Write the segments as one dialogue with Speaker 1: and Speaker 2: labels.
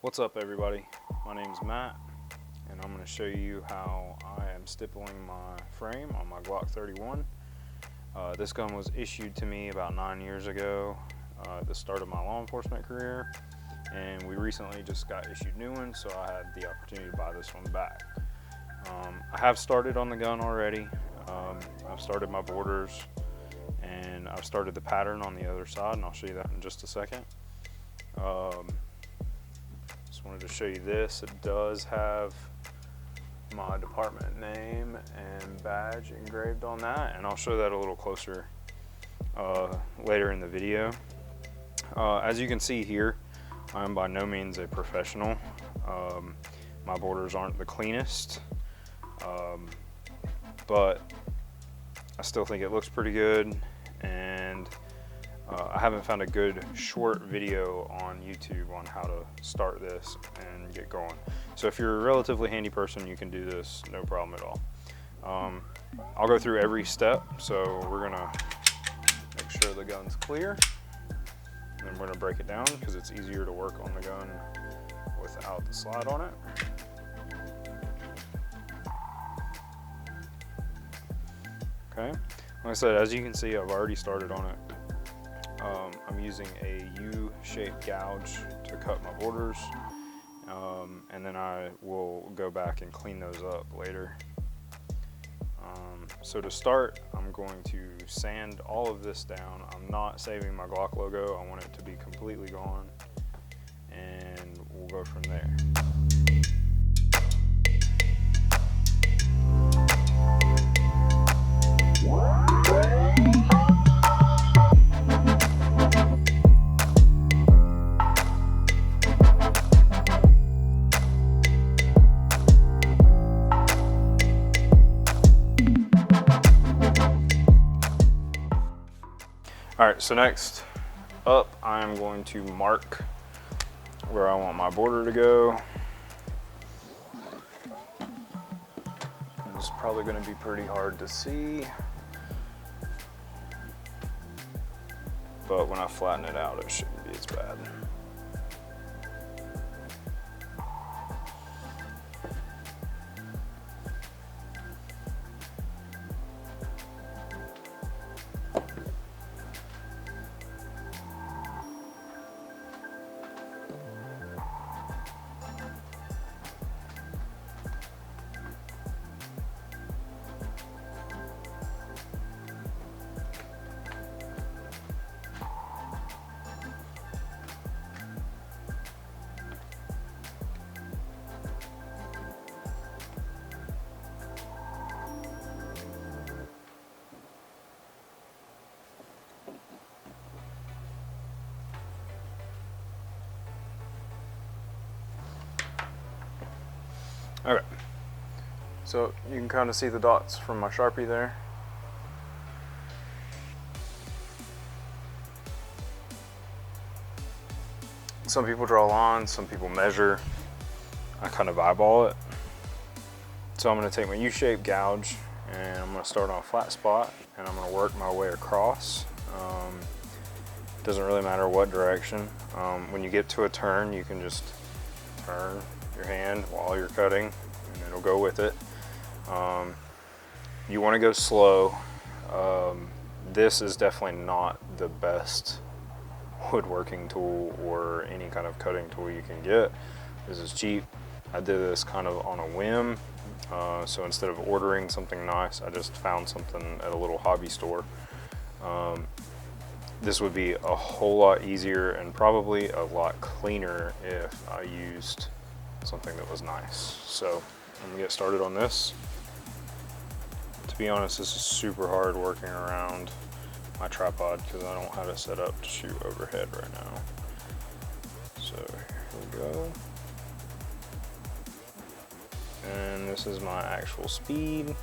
Speaker 1: What's up, everybody? My name's Matt, and I'm going to show you how I am stippling my frame on my Glock 31. This gun was issued to me about 9 years ago at the start of my law enforcement career, and we recently just got issued new ones, so I had the opportunity to buy this one back. I have started on the gun already. I've started my borders, and I've started the pattern on the other side, and I'll show you that in just a second. Just wanted to show you this. It does have my department name and badge engraved on that, and I'll show that a little closer later in the video. As you can see here, I'm by no means a professional. My borders aren't the cleanest, but I still think it looks pretty good, and I haven't found a good short video on YouTube on how to start this and get going. So if you're a relatively handy person, you can do this no problem at all. I'll go through every step, so we're gonna make sure the gun's clear, and then we're gonna break it down because it's easier to work on the gun without the slide on it. Okay, like I said, as you can see, I've already started on it. I'm using a U-shaped gouge to cut my borders, and then I will go back and clean those up later. So to start, I'm going to sand all of this down. I'm not saving my Glock logo. I want it to be completely gone, and we'll go from there. All right, so next up, I'm going to mark where I want my border to go. It's probably going to be pretty hard to see, but when I flatten it out, it shouldn't be as bad. Okay, so you can kind of see the dots from my Sharpie there. Some people draw lines, some people measure. I kind of eyeball it. So I'm going to take my U-shaped gouge, and I'm going to start on a flat spot, and I'm going to work my way across. It doesn't really matter what direction. When you get to a turn, you can just turn your hand while you're cutting, and it'll go with it. You want to go slow. This is definitely not the best woodworking tool or any kind of cutting tool you can get. This is cheap. I did this kind of on a whim. So instead of ordering something nice, I just found something at a little hobby store. This would be a whole lot easier and probably a lot cleaner if I used something that was nice. So I'm gonna get started on this. To be honest, this is super hard working around my tripod because I don't have it set up to shoot overhead right now. So here we go. And this is my actual speed.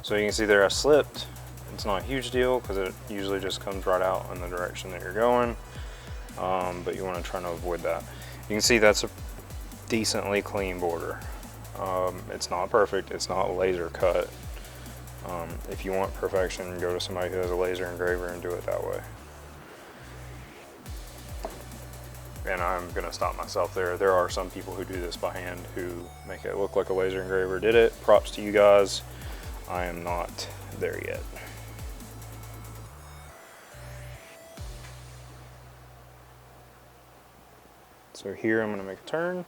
Speaker 1: So you can see there I slipped. It's not a huge deal because it usually just comes right out in the direction that you're going. But you want to try to avoid that. You can see that's a decently clean border. It's not perfect, it's not laser cut. If you want perfection, go to somebody who has a laser engraver and do it that way. and I'm gonna stop myself there. There are some people who do this by hand who make it look like a laser engraver did it. Props to you guys. I am not there yet. So here I'm gonna make a turn.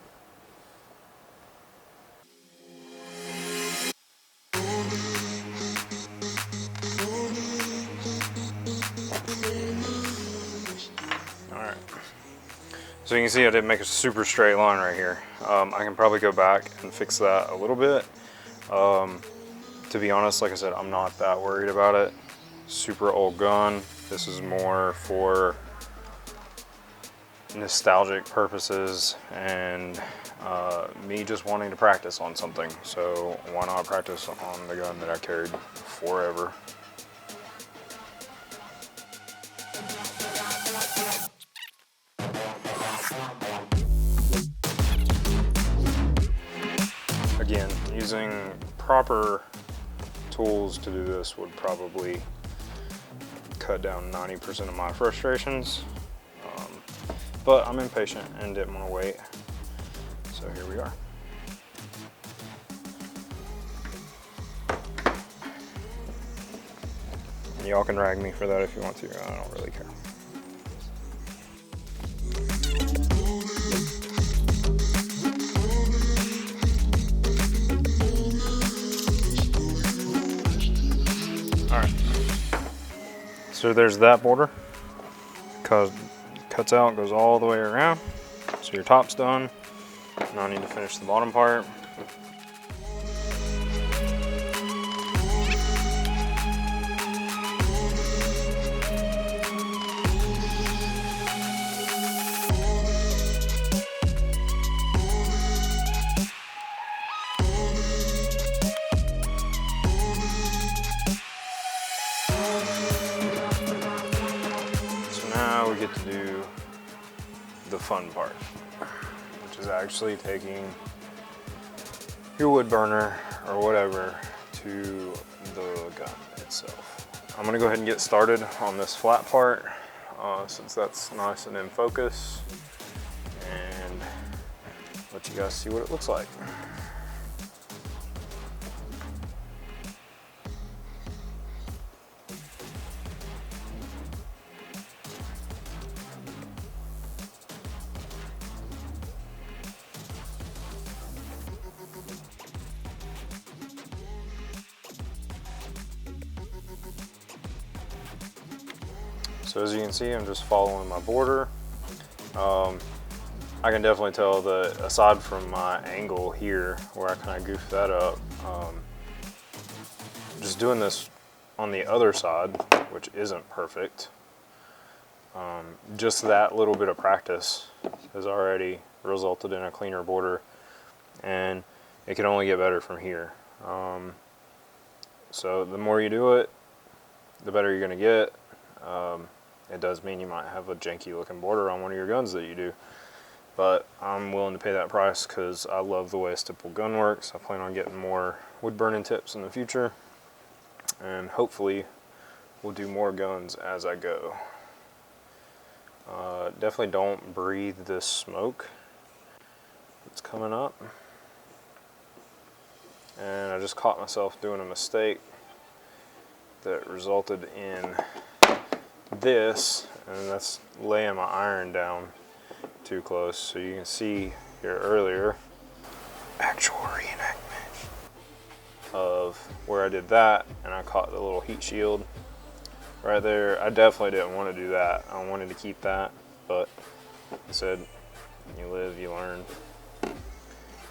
Speaker 1: Alright. So you can see I didn't make a super straight line right here. I can probably go back and fix that a little bit. To be honest, like I said, I'm not that worried about it. Super old gun. This is more for nostalgic purposes and me just wanting to practice on something. So why not practice on the gun that I carried forever? Again, using proper tools to do this would probably cut down 90% of my frustrations. But I'm impatient and didn't want to wait. So here we are. Y'all can drag me for that if you want to. I don't really care. All right. So there's that border. Cuts out, goes all the way around. So your top's done. Now I need to finish the bottom part. Now we get to do the fun part, which is actually taking your wood burner or whatever to the gun itself. I'm gonna go ahead and get started on this flat part since that's nice and in focus, and let you guys see what it looks like. So as you can see, I'm just following my border. I can definitely tell that aside from my angle here, where I kind of goofed that up, just doing this on the other side, which isn't perfect, just that little bit of practice has already resulted in a cleaner border, and it can only get better from here. So the more you do it, the better you're gonna get. It does mean you might have a janky looking border on one of your guns that you do, but I'm willing to pay that price because I love the way a stipple gun works. I plan on getting more wood burning tips in the future, and hopefully we'll do more guns as I go. Definitely don't breathe this smoke that's coming up. And I just caught myself doing a mistake that resulted in this, and that's laying my iron down too close. So you can see here earlier, actual reenactment of where I did that, and I caught the little heat shield right there. I definitely didn't want to do that. I wanted to keep that, but I said, you live, you learn.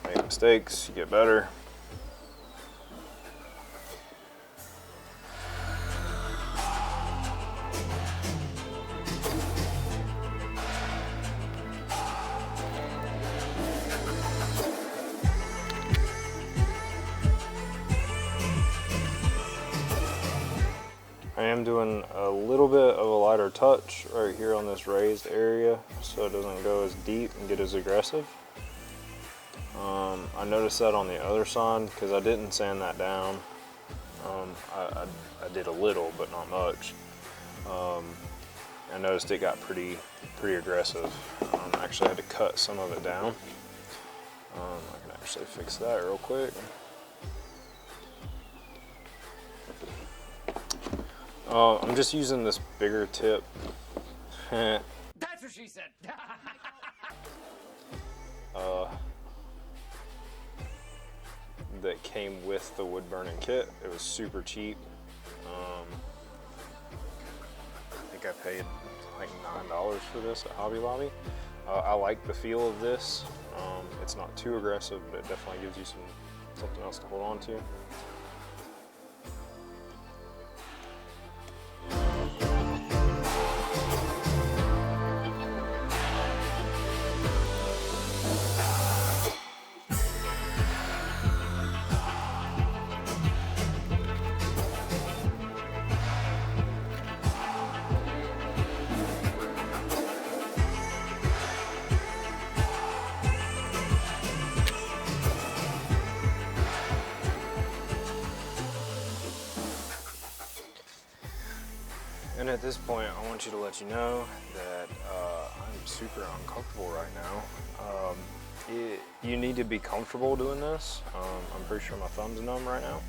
Speaker 1: Make mistakes, you get better. I am doing a little bit of a lighter touch right here on this raised area so it doesn't go as deep and get as aggressive. I noticed that on the other side because I didn't sand that down. I did a little, but not much. I noticed it got pretty aggressive. I actually had to cut some of it down. I can actually fix that real quick. I'm just using this bigger tip.
Speaker 2: That's what she said.
Speaker 1: That came with the wood burning kit. It was super cheap. I think I paid like $9 for this at Hobby Lobby. I like the feel of this. It's not too aggressive, but it definitely gives you something else to hold on to. And at this point, I want you to let you know that I'm super uncomfortable right now. You need to be comfortable doing this. I'm pretty sure my thumb's numb right now.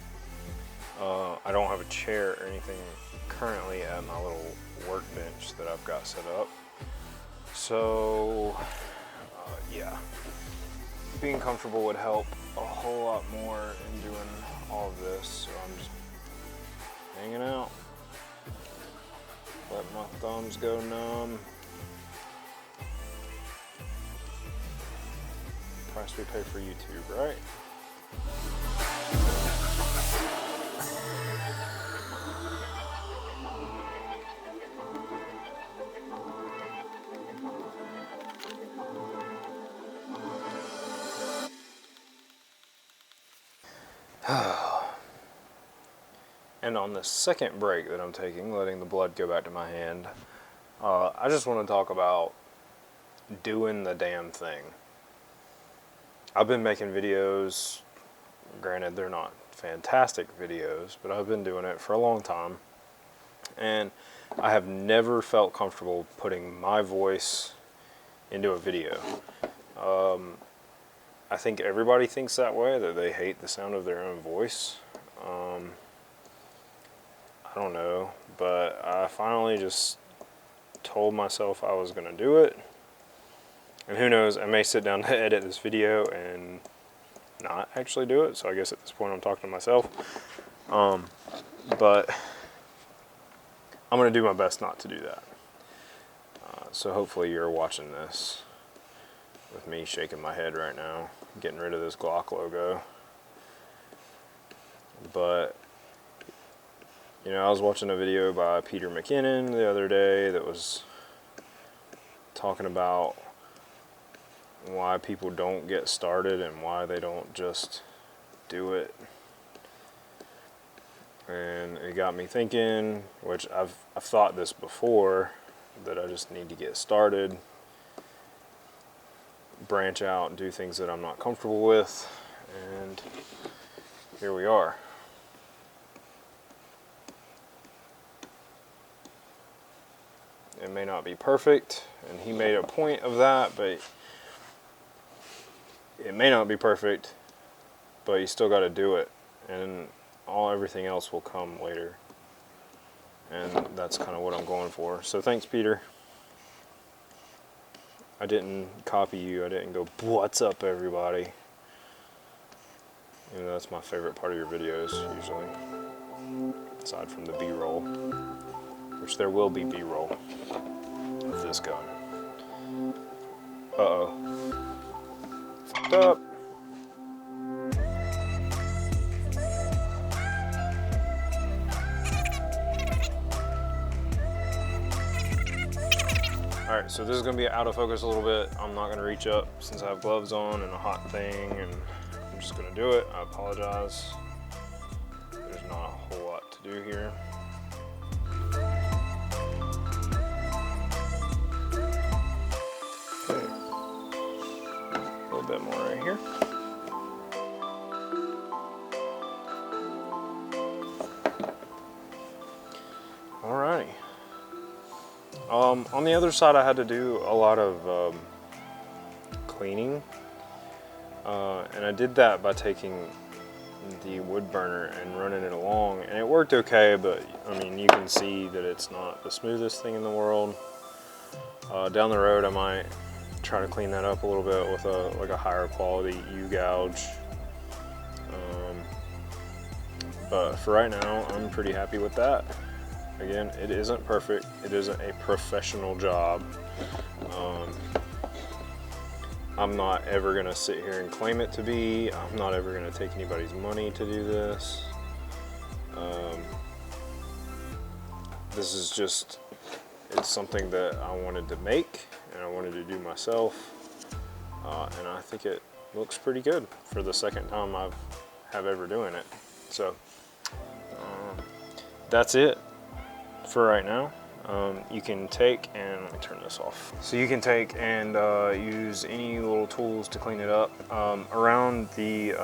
Speaker 1: I don't have a chair or anything currently at my little workbench that I've got set up. So, yeah, being comfortable would help a whole lot more in doing all of this. So I'm just hanging out. Let my thumbs go numb. Price we pay for YouTube, right? And on the second break that I'm taking, letting the blood go back to my hand, I just want to talk about doing the damn thing. I've been making videos, granted they're not fantastic videos, but I've been doing it for a long time. And I have never felt comfortable putting my voice into a video. I think everybody thinks that way, that they hate the sound of their own voice. I don't know, but I finally just told myself I was gonna do it. And who knows, I may sit down to edit this video and not actually do it. So I guess at this point I'm talking to myself. But I'm gonna do my best not to do that. So hopefully you're watching this with me shaking my head right now, getting rid of this Glock logo. But you know, I was watching a video by Peter McKinnon the other day that was talking about why people don't get started and why they don't just do it. And it got me thinking, which I've thought this before, that I just need to get started, branch out and do things that I'm not comfortable with, and here we are. It may not be perfect, and he made a point of that, but it may not be perfect, but you still got to do it, and everything else will come later. And that's kind of what I'm going for. So thanks, Peter. I didn't copy you. I didn't go, "What's up, everybody?" You know, that's my favorite part of your videos, usually, aside from the B-roll, which there will be B-roll of this gun. Uh-oh. Fucked up. Alright, so this is going to be out of focus a little bit. I'm not going to reach up since I have gloves on and a hot thing, and I'm just going to do it. I apologize. There's not a whole lot to do here. Okay. A little bit more right here. Alrighty. On the other side, I had to do a lot of cleaning, and I did that by taking the wood burner and running it along, and it worked okay, but I mean, you can see that it's not the smoothest thing in the world. Down the road, I might try to clean that up a little bit with a higher quality U-gouge. But for right now, I'm pretty happy with that. Again, it isn't perfect. It isn't a professional job. I'm not ever gonna sit here and claim it to be. I'm not ever gonna take anybody's money to do this. This is just, it's something that I wanted to make and I wanted to do myself. And I think it looks pretty good for the second time I have ever doing it. So that's it for right now. You can take and, let me turn this off. So you can take and use any little tools to clean it up. Around the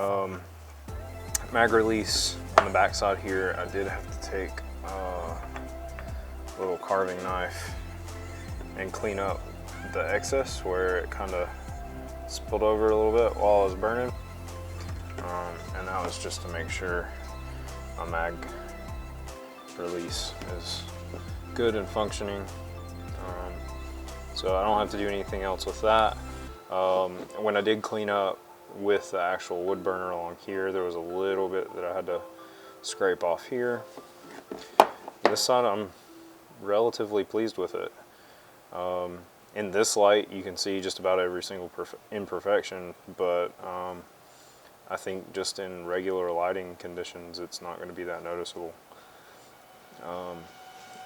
Speaker 1: mag release on the back side here, I did have to take a little carving knife and clean up the excess where it kind of spilled over a little bit while I was burning. And that was just to make sure my mag release is good and functioning. So I don't have to do anything else with that. When I did clean up with the actual wood burner along here, there was a little bit that I had to scrape off here. This side, I'm relatively pleased with it. In this light, you can see just about every single imperfection, but I think just in regular lighting conditions, it's not going to be that noticeable.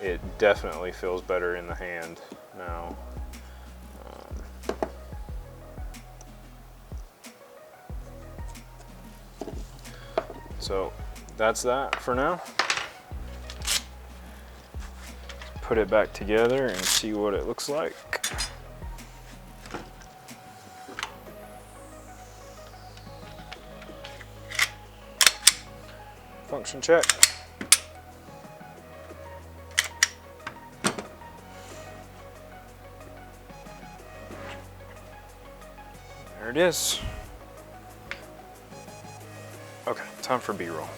Speaker 1: It definitely feels better in the hand now. So that's that for now. Put it back together and see what it looks like. Function check. There it is. Okay, time for B-roll.